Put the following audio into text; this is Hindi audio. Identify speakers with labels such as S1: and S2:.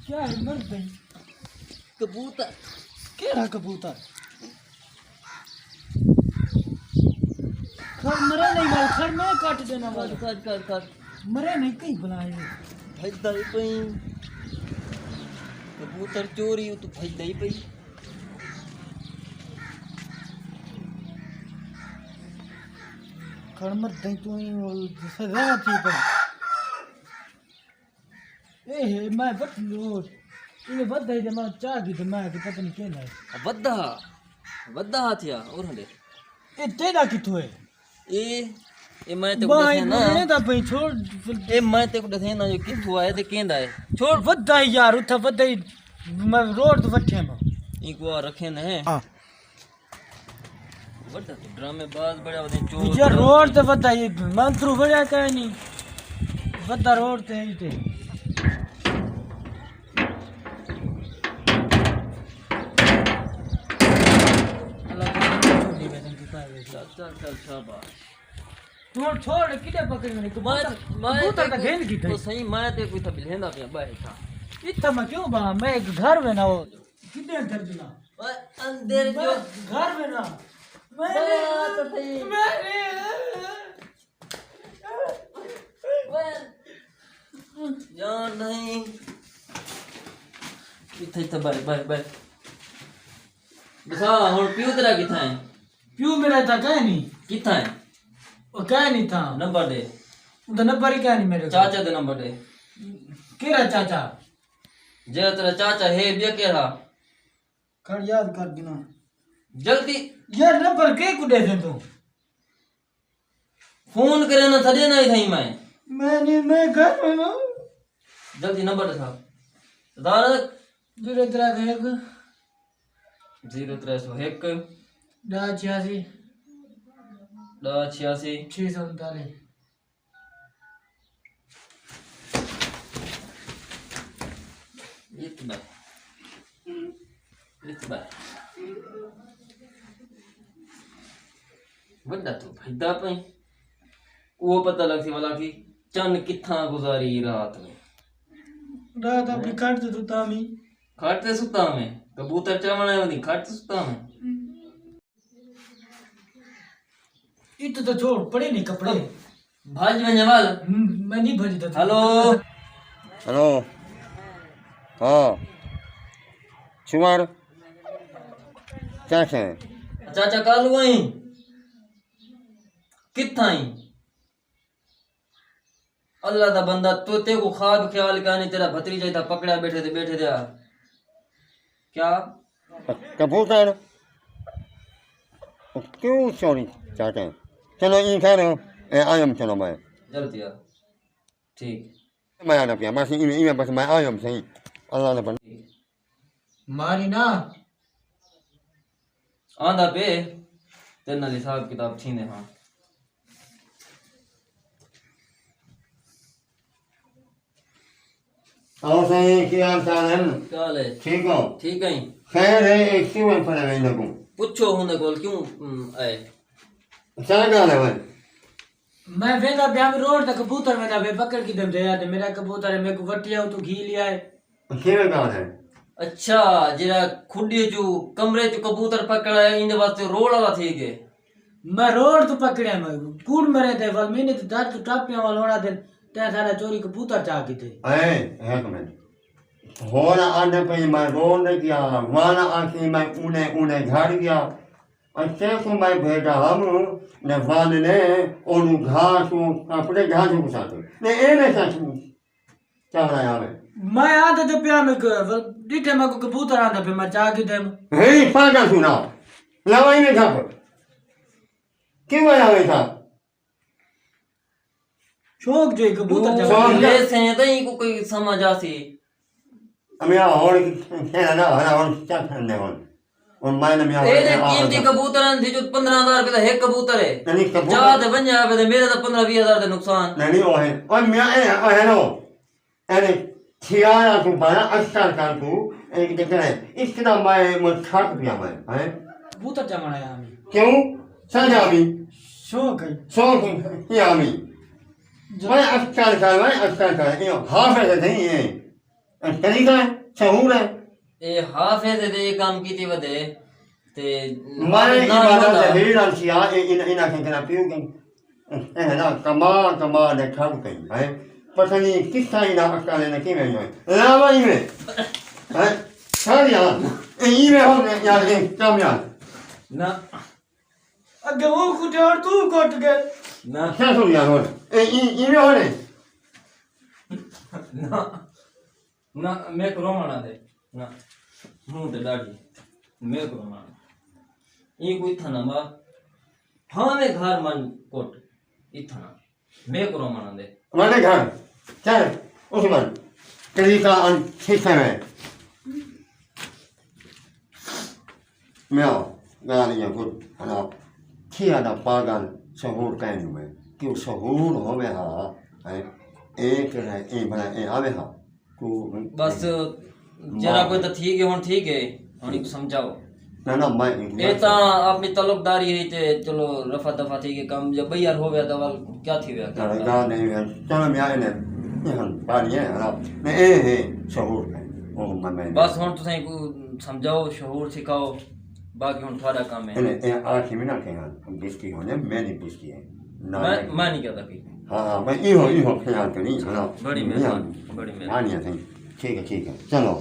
S1: क्या है मर गई
S2: कबूतर
S1: केड़ा कबूतर खर मरे नहीं वाल खर मैं काट देना वाल
S2: कर
S1: मरे नहीं कहीं बुलाए
S2: भजदा ही पई कबूतर चोरी तो भजदा ही पई
S1: खर मर दई तू ही सजा थी पर ए मैं बट लो इने बदई दे मैं चाह दी तो मैं कि पता नहीं केना है
S2: वद्दा वद्दा हाथिया और हंदे
S1: ए तेरा किथो है
S2: ए मैं ते
S1: भाई
S2: दसे ना
S1: ने ता भाई छोड़
S2: ए मैं ते दसे ना जो किथु आए ते केंदा है
S1: छोड़ बदई यार उठा बदई मैं रोड तो वठे में
S2: इको रखे न है
S1: हां
S2: वड्डा तो ड्रामे बाज बड़ा वदे चोर
S1: यार रोड ते बदई मंत्रू बड़ा कहे नहीं बदा रोड ते ही ते
S2: चल शाबाश
S1: छोड़ छोड़ किदे पकड़ में कबूतर का घेन की
S2: तो सही मैं ते कोई था बिलेंदा पे बाहर था
S1: इतना मैं क्यों बा मैं एक घर में ना हो कितने अंदर बिना
S2: अंदर जो
S1: घर में ना
S2: तो सही जान नहीं किथे था बाहर बाहर बाहर दिखा हुन पियो तेरा किथा है
S1: प्यू मेरा था कह नहीं
S2: किथा है
S1: वो कह नहीं था
S2: नंबर दे
S1: तो नंबर ही कह नहीं मेरे को
S2: चाचा दे नंबर दे
S1: केरा चाचा
S2: जे तेरा चाचा है बे केरा
S1: कर याद कर बिना
S2: जल्दी
S1: यार नंबर के को दे दे तू
S2: फोन करे ना थदे नहीं थई मैं
S1: मैं घर में ना
S2: जल्दी नंबर दिखा दार
S1: 0301
S2: 0301
S1: 86
S2: 1086
S1: 639
S2: इतना इतना वड्डा तो भैदा पई वो पता लगती वाला की चन किथा गुजारी रात में
S1: रात अपनी काट दे तो तामी
S2: खाटते सुता में कबूतर चवण नहीं खाटते सुता में
S1: इत तो छोड़ पड़े नहीं कपड़े
S2: भाज में जवाल
S1: मैं नहीं भरी तो
S2: हेलो
S3: हेलो हाँ शुमार क्या है
S2: चाचा कालू आई किथा आई अल्लाह दा बंदा तो ते को ख्वाब ख्याल का नहीं तेरा भतीजा था पकड़ा बैठे थे क्या
S3: कबूतर क्यों सॉरी चाहते हैं चलो इन खैर आयम चलो मैं
S2: जल्दी यार ठीक
S3: मैं आना पिया बस इन बस मैं आयम सही अल्लाह ने बंदा
S1: मारी ना
S2: आंदा पे तेना हिसाब किताब थी ने हाँ
S3: आओ सही क्या हाल है
S2: क्या है
S3: ठीक हो
S2: ठीक है
S3: खैर है एक क्यों मैं पड़ा नहीं लगूं
S2: पूछो हुने कोल क्यों आए
S3: क्या गाल है भाई
S1: मैं वेंदा ब्याह में रोड तक कबूतर वेंदा बे पकड़ की दम दे यार मेरा कबूतर है मेरे को वटिया तो घी लिया है
S3: क्या गाल है
S2: अच्छा जरा खुडी जो कमरे जो कबूतर पकड़ा है इन वास्ते रोड वाला थी गए
S1: मैं रोड तो पकड़े मैं कूड़ मरे थे वल मैंने तो दांत तो टापियां वाला होना दिन ते सारा चोरी कबूतर चाह की थे
S3: है कमेंट होना आने पे मैं रोन किया वाला आके मैं उन्हें घर गया अच्छे को मैं भेजा हम ने वाल ने और घास को अपने घास को साथ ने ए ने साथ क्या बनाया
S1: मैं आधा जो प्यार में डिठे मैं को कबूतर आधा पे मैं चाह की थे
S3: हे पागल सुना लवाई में था क्यों आया हुआ था
S1: शौक जो कबूतर
S3: शौक
S2: ले से तो ही को कोई समझ आसी
S3: हमें और खेला ना हरा और क्या करने और मैंने मैं
S2: ए दे कीमती कबूतर थी जो 15,000 रुपए का एक कबूतर है
S3: नहीं कबूतर
S2: जा दे बन जावे दे मेरे तो 15-20,000 दे नुकसान
S3: नहीं वो है और मैं है नो अरे थियारा को बड़ा अच्छा कर को एक जगह है इस तरह मैं मुझ खाक पिया मैं है
S1: कबूतर चमड़ाया हमें
S3: क्यों सजा भी
S1: शौक है
S3: शौक किया मी मैं अच्छा कर ये हाफिज नहीं है तरीका है सहूर है
S2: ए हाफिज दे काम कीती वदे ते
S3: मैं इबादत है हीरा किया इन इना के ना पियो के है ना कमा ने खाक कहीं है पता नहीं किस तरह ना अक्ल ने की में लावा में है सारिया ई में हो यार ये काम यार
S2: ना
S1: अगे वो कुछ और तू कोट गए
S2: ना
S3: क्या सुन यार हो ई में हो ने
S2: ना ना मैं करो मना दे ना मुंह ते दाढ़ी मैं करो मना ई कोई था ना बा हां मैं घर मन कोट इथना मैं करो मना दे
S3: हमारे घर चल उस्मान तरीका ठीक है मैं गाली या कुछ है ना किया ना पागल सहूर कहने में क्यों सहूर हो गया है एक है एक बना एक आवे हा को
S2: बस जरा कोई तो ठीक है हुन ठीक है हुन को समझाओ
S3: ना मैं
S2: ए ता अपनी तलबदारी है ते चलो रफा दफा थी के काम जब यार हो गया दवा क्या थी गया
S3: गा नहीं है चलो मैं आने ये हम पानी है ना मैं ए सहूर है ओ मैं
S2: बस हुन तुसें को समझाओ शऊर सिखाओ बाकी हुन थोड़ा काम है
S3: ए आखिर में ना कहें हम बिस्की होने मैं नहीं बिस्की है
S2: मैं नहीं कहता कि
S3: हाँ मैं इहो ख्याल करी हाँ
S2: बड़ी मेहरबानी
S3: ठीक है चलो